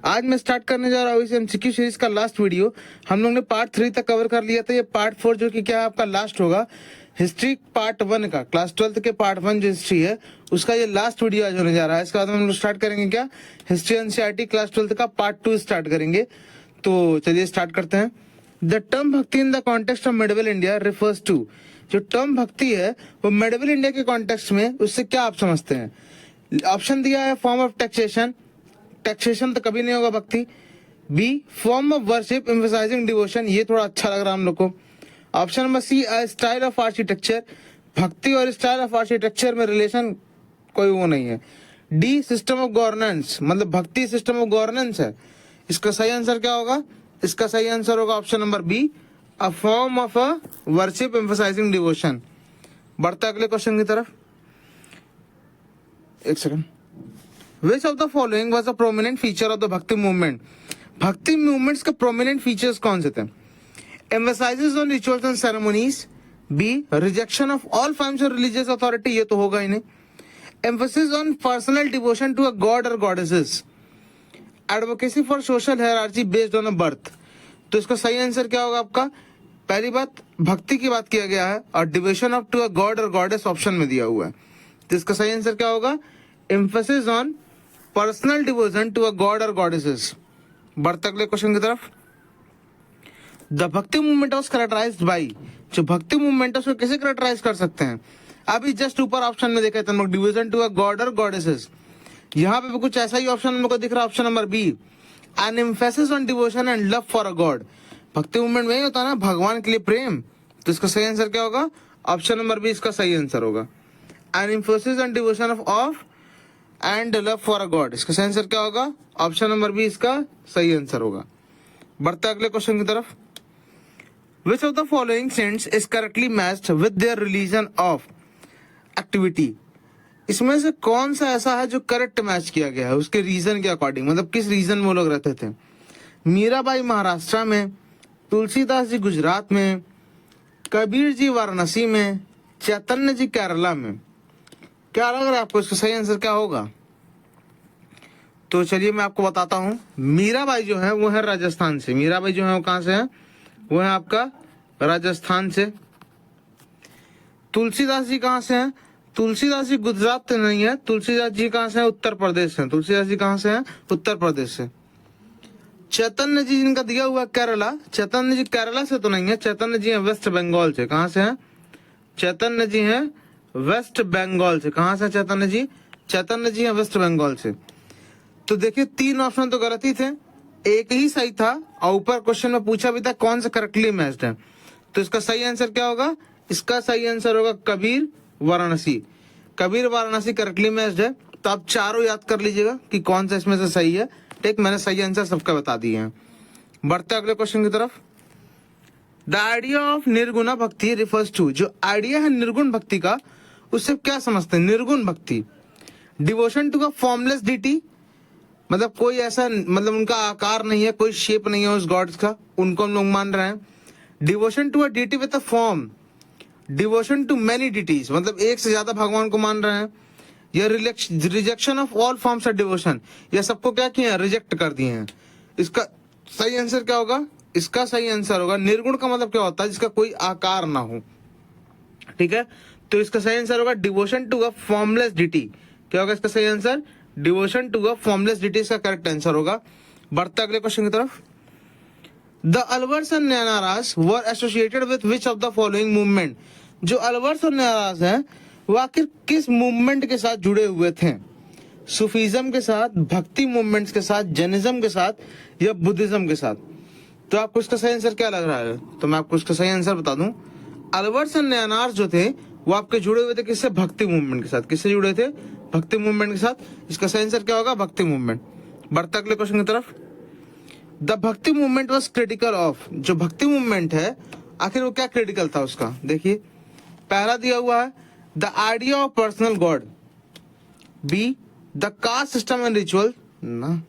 आज मैं स्टार्ट करने जा रहा हूँ इस एमसीक्यू सीरीज का लास्ट वीडियो। हम लोग ने पार्ट 3 तक कवर कर लिया था। ये पार्ट 4 जो कि क्या है आपका लास्ट होगा। हिस्ट्री पार्ट 1 का, क्लास 12 के पार्ट 1 जो हिस्ट्री है उसका ये लास्ट वीडियो आज होने जा रहा है। इसके बाद हम लोग स्टार्ट करेंगे क्या, हिस्ट्री एनसीईआरटी क्लास 12 का पार्ट 2 स्टार्ट करेंगे। तो चलिए स्टार्ट करते हैं। The term bhakti in the context of medieval India refers to, जो टर्म भक्ति है वो मेडिवल इंडिया के कॉन्टेक्स्ट में उससे क्या आप समझते हैं। ऑप्शन दिया है फॉर्म ऑफ टैक्सेशन, टैक्सेशन तो कभी नहीं होगा bhakti. B form of worship emphasising devotion, ये थोड़ा अच्छा लग रहा है हम लोग को। Option number C style of architecture, bhakti और स्टाइल ऑफ आर्किटेक्चर में रिलेशन कोई वो नहीं है। डी सिस्टम ऑफ गवर्नेंस, मतलब भक्ति सिस्टम ऑफ गवर्नेंस है। इसका सही आंसर क्या होगा? इसका सही आंसर होगा option number B, a form of a worship emphasising devotion. बढ़ते अगले क्वेश्चन की तरफ। एक second. Which of the following was a prominent feature of the Bhakti movement? भक्ति मूवमेंट्स के प्रोमिनेंट फीचर्स कौन से थे? Emphasizes on rituals and ceremonies. B. Rejection of all forms of religious authority, ये तो होगा ही नहीं। Emphasis on personal devotion to a god or goddesses. Advocacy for social hierarchy based on a birth. तो इसका सही आंसर क्या होगा आपका? पहली बात भक्ति की बात किया गया है और devotion of to a god और गॉडेस ऑप्शन में दिया हुआ है। तो इसका सही आंसर क्या होगा? Emphasis on personal devotion to a god और गॉडेसेस। बढ़ते अगले क्वेश्चन की तरफ। द भक्ति मूवमेंट वाज कैरेक्टराइज्ड बाय, जो भक्ति मूवमेंट है उसको कैसे कैरेक्टराइज कर सकते हैं? अभी जस्ट ऊपर ऑप्शन में देखा था हम लोग, डिवोशन टू अ गॉड और गॉडेसेस। यहाँ पे भी कुछ ऐसा ही ऑप्शन हमको दिख रहा है, option number B, an emphasis on devotion and love for a god. Bhakti movement में ही होता है ना भगवान के लिए प्रेम। तो इसका सही आंसर क्या होगा? ऑप्शन नंबर बी इसका सही आंसर होगा, N emphasis on devotion of and love for a God. इसका सही आंसर क्या होगा? ऑप्शन नंबर बी इसका सही आंसर होगा। बढ़ते अगले क्वेश्चन की तरफ। Which of the following saints is correctly matched with their religion of activity, इसमें से कौन सा ऐसा है जो करेक्ट मैच किया गया है उसके रीजन के अकॉर्डिंग, मतलब किस रीजन में वो लोग रहते थे? मीराबाई महाराष्ट्र में, तुलसीदास जी गुजरात में, कबीर जी वाराणसी में, चैतन्य जी केरला में। क्या लग रहा है आपको इसका सही आंसर क्या होगा? तो चलिए मैं आपको बताता हूं। मीराबाई जो है वो है राजस्थान से। मीराबाई जो है वो कहां से है? वो है आपका राजस्थान से। तुलसीदास जी कहां से हैं? तुलसीदास जी गुजरात से नहीं है। तुलसीदास जी कहां से है? उत्तर प्रदेश से। तुलसीदास जी कहां से है? उत्तर प्रदेश से। चैतन्य जी जिनका दिया हुआ केरला, चैतन्य जी केरला से तो नहीं है। चैतन्य जी है वेस्ट बंगाल से। कहां से है? चैतन्य जी है वेस्ट बंगाल से। कहां से चैतन्य जी? चैतन्य जी है वेस्ट बंगाल से। तो देखिए तीन ऑप्शन तो गलत ही थे, एक ही सही था और ऊपर क्वेश्चन में पूछा भी था कौन सा करेक्टली मैच्ड है। तो इसका सही आंसर क्या होगा? इसका सही आंसर होगा कबीर वाराणसी। कबीर वाराणसी करेक्टली मैच्ड है। तो आप चारों याद कर लीजिएगा कि कौन सा इसमें से सही है। ठीक, मैंने सही आंसर सबका बता दिए हैं। बढ़ते अगले क्वेश्चन की तरफ। द आइडिया ऑफ निर्गुणा भक्ति रिफर्स टू, जो आइडिया है निर्गुण भक्ति का उससे क्या समझते हैं? Nirguna bhakti, devotion to a formless deity, मतलब कोई ऐसा, मतलब उनका आकार नहीं है, कोई शेप नहीं है उस गॉड्स का, उनको हम लोग मान रहे हैं। Devotion to a deity with a form, devotion to many deities, मतलब एक से ज्यादा भगवान को मान रहे हैं। या rejection of all forms of devotion, या सबको क्या किया? रिजेक्ट कर दिए हैं। इसका सही आंसर क्या होगा? इसका सही आंसर होगा निर्गुण का मतलब क्या होता है? जिसका कोई आकार ना हो। ठीक है, तो इसका सही आंसर होगा devotion to a formless deity. क्या होगा इसका सही answer? Devotion to a formless deity इसका करेक्ट आंसर होगा। बढ़ते अगले क्वेश्चन की तरफ। The Alvars and Nayanars were associated with which of the following movement, जो अलवर्स और नयनारास हैं वो आखिर किस मूवमेंट के साथ जुड़े हुए थे? सूफीज्म के साथ, भक्ति मूवमेंट्स के साथ, जैनिज्म के साथ, या बुद्धिज्म के साथ? तो आपको इसका सही आंसर क्या लग रहा है? तो मैं आपको इसका सही आंसर बता दूं। अलवर्स एंड नयनार जो थे वो आपके जुड़े हुए थे किससे? भक्ति मूवमेंट के साथ। किससे जुड़े थे? भक्ति मूवमेंट के साथ। इसका सही आंसर क्या होगा? भक्ति मूवमेंट। बढ़ते अगले क्वेश्चन की तरफ। द भक्ति मूवमेंट वाज क्रिटिकल ऑफ, जो भक्ति मूवमेंट है आखिर वो क्या क्रिटिकल था उसका? देखिए पहला दिया हुआ है the idea of personal god, B the caste system and ritual, ना,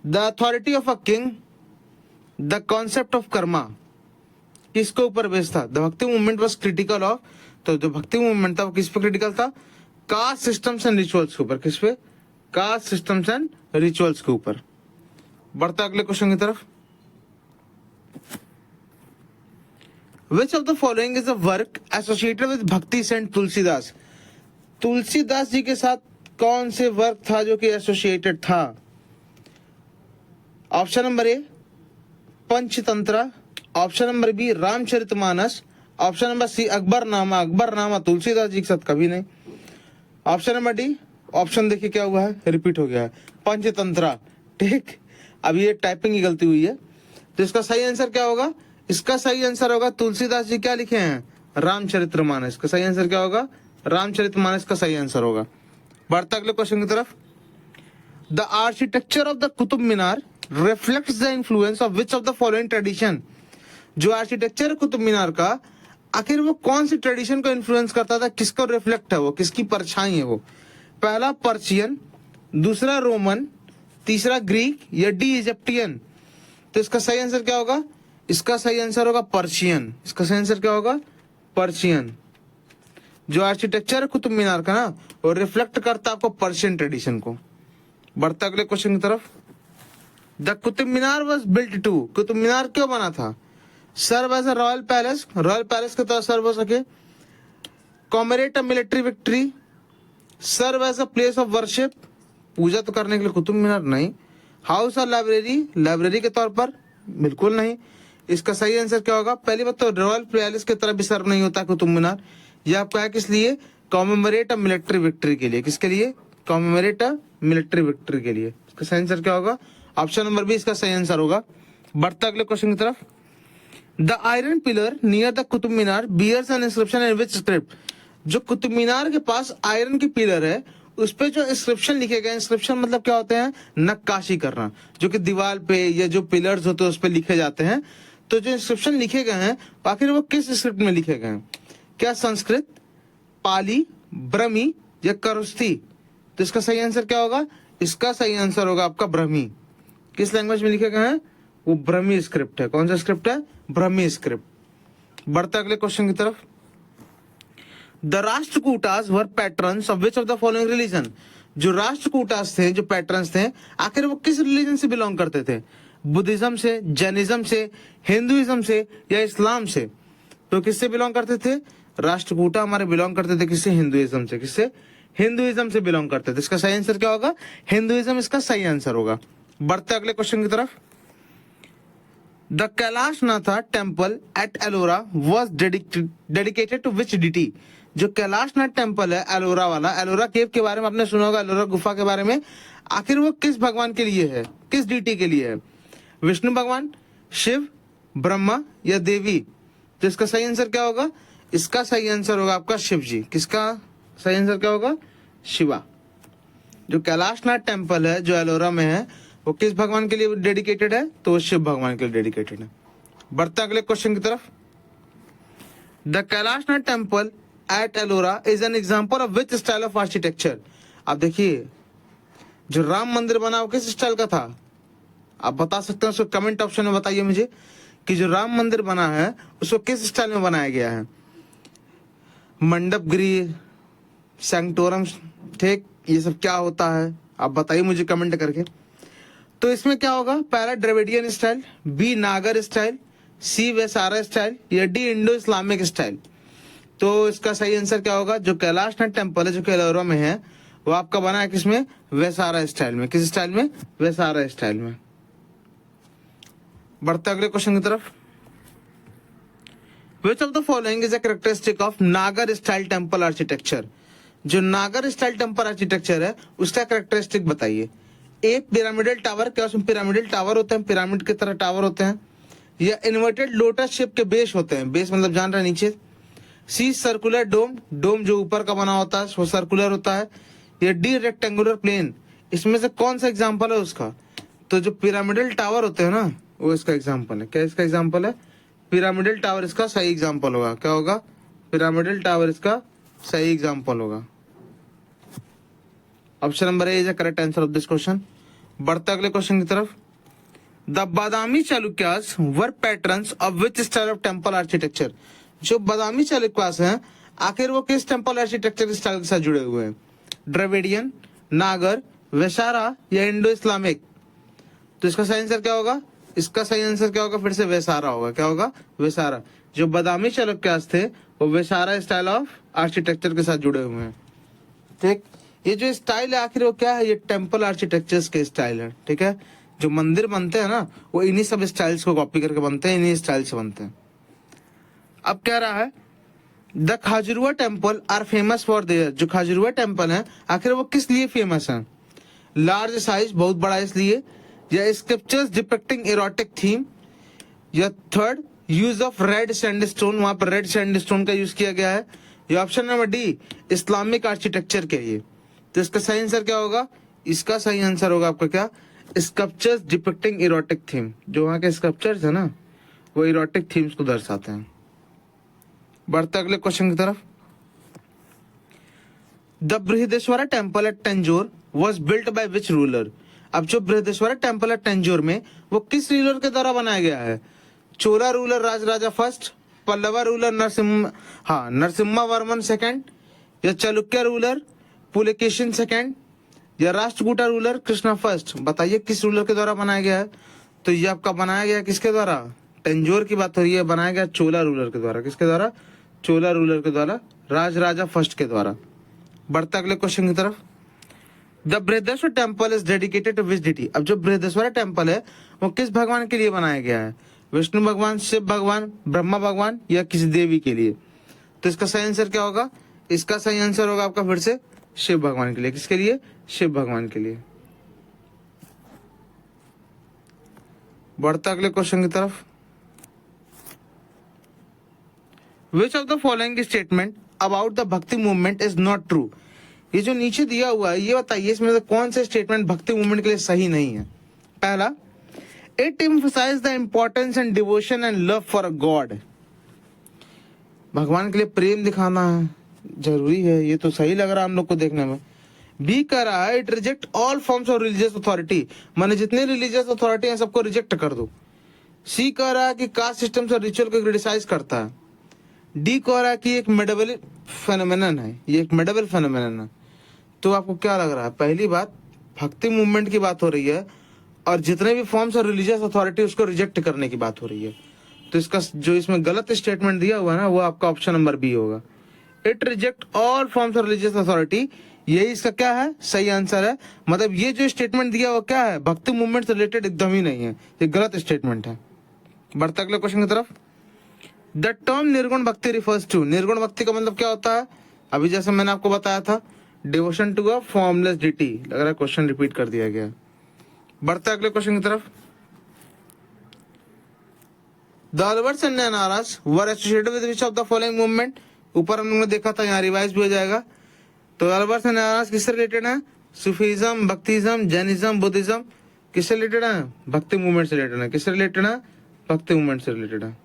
the authority of a king, the concept of karma. किसके ऊपर बेस्ड था? द भक्ति मूवमेंट वाज क्रिटिकल ऑफ, तो जो भक्ति मूवमेंट था वो किस पे क्रिटिकल था? कास्ट सिस्टम्स एंड रिचुअल्स के ऊपर। किस पे? कास्ट सिस्टम्स एंड रिचुअल्स के ऊपर। बढ़ता अगले क्वेश्चन की तरफ। Which of the following is a work associated with भक्ति सेंट तुलसीदास? तुलसीदास जी के साथ कौन से वर्क था जो कि एसोसिएटेड था? Option number A Panchatantra, option number B Ramcharitmanas, option number C Akbarnama. Akbarnama Tulsidas ji के साथ कभी नहीं। ऑप्शन नंबर डी, ऑप्शन देखिए क्या हुआ है, रिपीट हो गया है, पंचतंत्रा। ठीक, अब ये टाइपिंग की गलती हुई है, तो इसका सही आंसर क्या होगा? इसका सही आंसर होगा तुलसीदास जी क्या लिखे हैं? रामचरितमानस। का सही आंसर क्या होगा? रामचरितमानस का सही आंसर होगा। बढ़ता अगले क्वेश्चन की तरफ। The architecture of the Qutub Minar reflects the influence of which of the following tradition? जो आर्किटेक्चर है कुतुब मीनार का, आखिर वो कौन सी ट्रेडिशन को इन्फ्लुएंस करता था? किसको रिफ्लेक्ट है वो, किसकी परछाई है वो? पहला पर्शियन, दूसरा रोमन, तीसरा ग्रीक या डी इजिप्टियन? तो इसका सही आंसर क्या होगा? इसका सही आंसर होगा पर्शियन। इसका सही आंसर क्या होगा? पर्शियन। जो आर्किटेक्चर है कुतुब मीनार का ना, वो रिफ्लेक्ट करता आपको पर्शियन ट्रेडिशन को। बढ़ता अगले क्वेश्चन की तरफ। The Qutub Minar was built to, Qutub Minar क्यों बना था? Serve as a royal palace, royal palace के तरह सर्व हो सके, commemorate a military victory, serve as a place of worship, पूजा तो करने के लिए कुतुब मीनार नहीं, हाउस और लाइब्रेरी, लाइब्रेरी के तौर पर बिल्कुल नहीं। इसका सही आंसर क्या होगा? पहली बात तो रॉयल पैलेस की तरह भी सर्व नहीं होता कुतुब मीनार। यह आपका है किस लिए? कॉमेमोरेट अ मिलिट्री विक्ट्री के लिए। किसके लिए? कॉमेमोरेट अ मिलिट्री विक्ट्री के लिए। इसका सही आंसर क्या होगा? ऑप्शन नंबर बी इसका सही आंसर होगा। बढ़ता अगले क्वेश्चन की तरफ। The iron pillar near the Qutub Minar bears an inscription in which script? जो कुतुब मीनार के पास आयरन की पिलर है, उस पे जो इंस्क्रिप्शन लिखे गए, इंस्क्रिप्शन मतलब क्या होते हैं? नक्काशी करना, जो कि दीवार पे या जो पिलर्स होते हैं उस पे लिखे जाते हैं। तो जो इंस्क्रिप्शन लिखे गए हैं, आखिर वो किस स्क्रिप्ट में लिखे गए हैं? क्या संस्कृत, पाली, ब्रह्मी या करुस्थी? तो इसका सही आंसर क्या होगा? इसका सही आंसर होगा आपका ब्रह्मी। किस लैंग्वेज में लिखे गए हैं? वो ब्रह्मी स्क्रिप्ट है। कौन सा स्क्रिप्ट है? ब्रह्मी स्क्रिप्ट। बढ़ता अगले क्वेश्चन की तरफ। The Rashtrakutas were patrons of which of the following religion? जो राष्ट्रकूटास थे, जो पैट्रन्स थे, आखिर वो किस रिलीजन से बिलोंग करते थे? बुद्धिज्म से, जैनिज्म से, हिंदुइज्म से या इस्लाम से? तो किससे बिलोंग करते थे? राष्ट्रकूटा हमारे बिलोंग करते थे किससे? हिंदुइज्म से। किससे? हिंदुइज्म से बिलोंग करते थे। इसका सही आंसर क्या होगा? हिंदुइज्म इसका सही आंसर होगा। बढ़ते अगले क्वेश्चन की तरफ। The Kailashnatha temple at Ellora was dedicated to which deity? जो कैलाशनाथ टेम्पल है एलोरा वाला, एलोरा केव के बारे में आपने सुना होगा, एलोरा गुफा के बारे में, आखिर वो किस भगवान के लिए है? किस डिटी के लिए है? विष्णु भगवान, शिव, ब्रह्मा या देवी? तो इसका सही आंसर क्या होगा? इसका सही आंसर होगा आपका शिव जी। किसका सही आंसर क्या होगा? शिवा। जो कैलाशनाथ टेम्पल है जो एलोरा में है, वो किस भगवान के लिए डेडिकेटेड है? तो वो शिव भगवान के लिए डेडिकेटेड है। बढ़ते अगले क्वेश्चन की तरफ। The Kailashnath temple at Ellora is an example of which style of architecture? आप देखिए, जो राम मंदिर बना वो किस स्टाइल का था? आप बता सकते हैं, उसको कमेंट ऑप्शन में बताइए मुझे कि जो राम मंदिर बना है उसको किस स्टाइल में बनाया गया है? मंडप गृह, सैंक्टोरम, ठीक, ये सब क्या होता है आप बताइए मुझे कमेंट करके। तो इसमें क्या होगा? पहला द्रविडियन स्टाइल, बी नागर स्टाइल, सी वैसारा स्टाइल या डी इंडो इस्लामिक स्टाइल? तो इसका सही आंसर क्या होगा? जो कैलाशनाथ टेम्पल है जो कि एलोरा में है, वो आपका बना है किसमें? वैसारा स्टाइल में। किस स्टाइल में? वैसारा स्टाइल में। बढ़ते अगले क्वेश्चन की तरफ। Which of the following is a characteristic of नागर स्टाइल टेम्पल आर्किटेक्चर? जो नागर स्टाइल टेम्पल आर्किटेक्चर है उसका कैरेक्टरिस्टिक बताइए। ए पिरामिडल टावर, क्या उसमें पिरामिडल टावर होते हैं, पिरामिड की तरह टावर होते हैं, या इन्वर्टेड लोटस शेप के बेस होते हैं, बेस मतलब जान रहे नीचे। सी सर्कुलर डोम, डोम जो ऊपर का बना होता है वो सर्कुलर होता है, या डी रेक्टेंगुलर प्लेन? इसमें से कौन सा एग्जाम्पल है उसका? तो जो पिरामिडल टावर होते हैं ना, वो इसका एग्जाम्पल है। क्या इसका एग्जाम्पल है? पिरामिडल टावर इसका सही एग्जाम्पल होगा। क्या होगा? पिरामिडल टावर इसका सही एग्जाम्पल होगा। Option number A is the correct answer of this question. बढ़ते अगले क्वेश्चन की तरफ। The Badami Chalukyas were patterns of which style of temple architecture? जो बादामी चालुक्यास हैं, आखिर वो किस टेम्पल आर्किटेक्चर स्टाइल के साथ जुड़े हुए हैं? द्रविडियन, नागर, वैशारा या इंडो इस्लामिक? तो इसका सही आंसर क्या होगा? इसका सही आंसर क्या होगा? फिर से वेसारा होगा। क्या होगा? वेसारा। जो बादामी चालुक्यास थे वो वेसारा स्टाइल ऑफ आर्किटेक्चर के साथ जुड़े हुए हैं। ठीक, ये जो स्टाइल है आखिर वो क्या है? ये टेम्पल आर्किटेक्चर्स के स्टाइल है। ठीक है, जो मंदिर बनते हैं ना वो इन्हीं सब स्टाइल्स को कॉपी करके बनते हैं, इन्हीं स्टाइल से बनते हैं। अब कह रहा है the Khajuraho temple are famous for their, जो खाजुरुआ टेम्पल है आखिर वो किस लिए फेमस है? लार्ज साइज, बहुत बड़ा इसलिए, या स्क्रिप्चर्स डिपिक्टिंग इरोटिक थीम, या third use of red sandstone, वहां पर रेड सैंडस्टोन का यूज किया गया है, या option number D Islamic architecture के लिए। तो इसका सही आंसर क्या होगा? इसका सही आंसर होगा आपका क्या? Sculptures depicting erotic theme. जो वहां के स्कल्पचर्स है ना वो इरोटिक थीम्स को दर्शाते हैं। बढ़ते अगले क्वेश्चन की तरफ। The Brihadeeswara temple at Tanjore was built by which ruler? अब जो बृहदेश्वरा टेम्पल है तंजौर में वो किस रूलर के द्वारा बनाया गया है? Chola ruler Rajaraja first, Pallava ruler Narasimha Varman second, या चालुक्य रूलर पुलकेशिन सेकंड, या राष्ट्रकूटा रूलर कृष्णा फर्स्ट? बताइए किस रूलर के द्वारा बनाया गया है? तो ये आपका बनाया गया किसके द्वारा? तंजौर की बात हो रही है, बनाया गया चोला रूलर के द्वारा। किसके द्वारा? चोला रूलर के द्वारा, राजराजा फर्स्ट के द्वारा। बढ़ते अगले क्वेश्चन की तरफ। The Brihadeeswara temple is dedicated to which deity? अब जो बृहदेश्वर टेम्पल है वो किस भगवान के लिए बनाया गया है? विष्णु भगवान, शिव भगवान, ब्रह्मा भगवान, या किसी देवी के लिए? तो इसका सही आंसर क्या होगा? इसका सही आंसर होगा आपका फिर से शिव भगवान के लिए। किसके लिए? शिव भगवान के लिए। बढ़ता अगले क्वेश्चन की तरफ। Which of the following statement about the भक्ति मूवमेंट इज नॉट ट्रू? ये जो नीचे दिया हुआ है ये बताइए इसमें से कौन से स्टेटमेंट भक्ति मूवमेंट के लिए सही नहीं है? पहला, it emphasise the importance and devotion and love for god. भगवान के लिए प्रेम दिखाना है, जरूरी है, ये तो सही लग रहा है हम लोग को देखने में। बी कह रहा है it reject all forms of religious authority, माने जितने रिलीजियस अथॉरिटी हैं सबको रिजेक्ट कर दो। सी कह रहा है कि कास्ट सिस्टम से रिचुअल को क्रिटिसाइज करता है। डी कह रहा है कि एक मेडिवल फेनोमेनन है, ये एक मेडिवल फेनोमेनन है। तो आपको क्या लग रहा है? पहली बात, भक्ति मूवमेंट की बात हो रही है और जितने भी फॉर्म्स ऑफ रिलीजियस अथॉरिटी उसको रिजेक्ट करने की बात हो रही है। तो इसका जो इसमें गलत स्टेटमेंट दिया हुआ है ना वो आपका ऑप्शन नंबर बी होगा। It reject all forms of religious authority, यही इसका क्या है? सही आंसर है। मतलब ये जो स्टेटमेंट दिया वो क्या है? भक्ति मूवमेंट से रिलेटेड एकदम ही नहीं है, ये गलत स्टेटमेंट है। बढ़ते अगले क्वेश्चन की तरफ। द टर्म निर्गुण भक्ति रिफर्स टू, निर्गुण भक्ति का मतलब क्या होता है? अभी जैसे मैंने आपको बताया था, devotion to a formless deity. लग रहा है क्वेश्चन रिपीट कर दिया गया। बढ़ते अगले क्वेश्चन की तरफ। द अलबर्ट्स एंड नाराज वर associated with which of the following movement? ऊपर हम लोगों ने देखा था, यहाँ रिवाइज भी हो जाएगा। तो अलबर्ट्स एंड नाराज किससे रिलेटेड है? सूफीज्म, भक्तिज्म, जैनिज्म, बुद्धिज्म, किससे रिलेटेड है? भक्ति मूवमेंट से रिलेटेड है। किससे रिलेटेड है? भक्ति मूवमेंट से रिलेटेड है।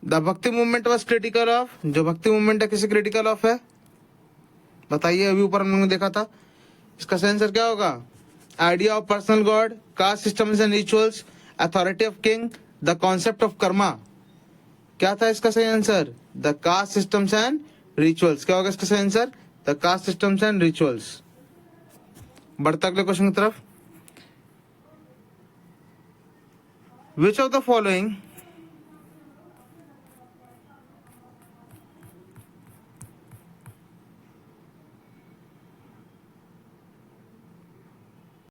द भक्ति मूवमेंट वॉज क्रिटिकल ऑफ, जो भक्ति मूवमेंट है किसे क्रिटिकल ऑफ है? बताइए, अभी ऊपर हम लोगों ने देखा था। इसका सही आंसर क्या होगा? Idea of personal god, caste systems and rituals, authority of king, the concept of karma. क्या था इसका सही answer? The caste systems and rituals. क्या होगा इसका सही answer? The caste systems and rituals. बढ़ता अगले क्वेश्चन की तरफ। Which of the following